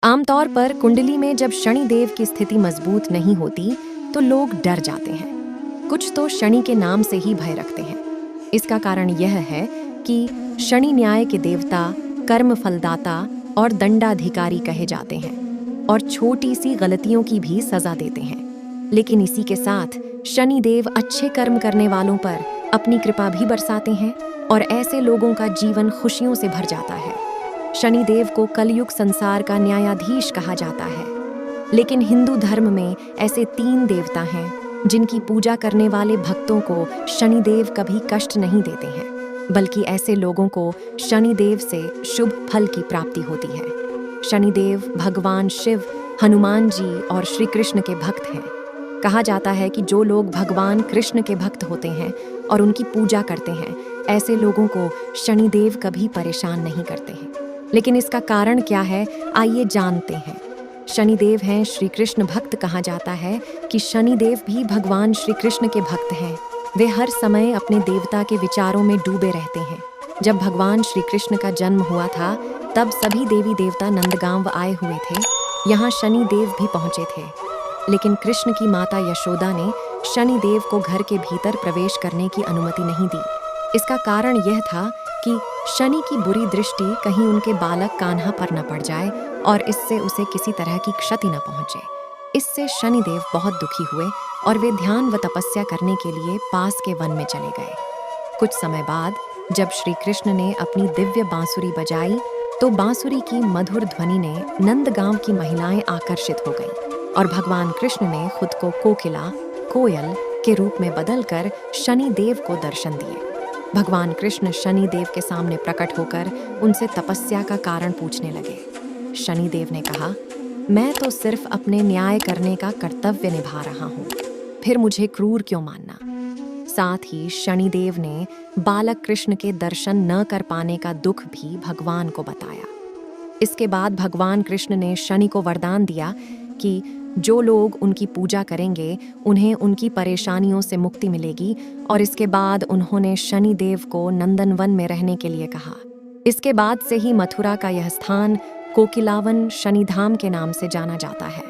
आमतौर पर कुंडली में जब शनिदेव की स्थिति मजबूत नहीं होती तो लोग डर जाते हैं। कुछ तो शनि के नाम से ही भय रखते हैं। इसका कारण यह है कि शनि न्याय के देवता, कर्म फलदाता और दंडाधिकारी कहे जाते हैं और छोटी सी गलतियों की भी सजा देते हैं। लेकिन इसी के साथ शनिदेव अच्छे कर्म करने वालों पर अपनी कृपा भी बरसाते हैं और ऐसे लोगों का जीवन खुशियों से भर जाता है। शनिदेव को कलयुग संसार का न्यायाधीश कहा जाता है। लेकिन हिंदू धर्म में ऐसे 3 देवता हैं जिनकी पूजा करने वाले भक्तों को शनिदेव कभी कष्ट नहीं देते हैं, बल्कि ऐसे लोगों को शनिदेव से शुभ फल की प्राप्ति होती है। शनिदेव भगवान शिव, हनुमान जी और श्री कृष्ण के भक्त हैं। कहा जाता है कि जो लोग भगवान कृष्ण के भक्त होते हैं और उनकी पूजा करते हैं, ऐसे लोगों को शनिदेव कभी परेशान नहीं करते हैं। लेकिन इसका कारण क्या है, आइए जानते हैं। शनिदेव हैं श्री कृष्ण भक्त। कहा जाता है कि शनिदेव भी भगवान श्री कृष्ण के भक्त हैं। वे हर समय अपने देवता के विचारों में डूबे रहते हैं। जब भगवान श्री कृष्ण का जन्म हुआ था, तब सभी देवी देवता नंदगांव आए हुए थे। यहाँ शनिदेव भी पहुंचे थे। लेकिन कृष्ण की माता यशोदा ने शनिदेव को घर के भीतर प्रवेश करने की अनुमति नहीं दी। इसका कारण यह था कि शनि की बुरी दृष्टि कहीं उनके बालक कान्हा पर न पड़ जाए और इससे उसे किसी तरह की क्षति न पहुंचे। इससे शनिदेव बहुत दुखी हुए और वे ध्यान व तपस्या करने के लिए पास के वन में चले गए। कुछ समय बाद जब श्री कृष्ण ने अपनी दिव्य बांसुरी बजाई तो बांसुरी की मधुर ध्वनि ने नंदगांव की महिलाएं आकर्षित हो गईं और भगवान कृष्ण ने खुद को कोकिला, कोयल के रूप में बदलकर शनिदेव को दर्शन दिए। भगवान कृष्ण शनिदेव के सामने प्रकट होकर उनसे तपस्या का कारण पूछने लगे। शनिदेव ने कहा, मैं तो सिर्फ अपने न्याय करने का कर्तव्य निभा रहा हूँ, फिर मुझे क्रूर क्यों मानना। साथ ही शनिदेव ने बालक कृष्ण के दर्शन न कर पाने का दुख भी भगवान को बताया। इसके बाद भगवान कृष्ण ने शनि को वरदान दिया कि जो लोग उनकी पूजा करेंगे उन्हें उनकी परेशानियों से मुक्ति मिलेगी, और इसके बाद उन्होंने शनिदेव को नंदनवन में रहने के लिए कहा। इसके बाद से ही मथुरा का यह स्थान कोकिलावन शनिधाम के नाम से जाना जाता है।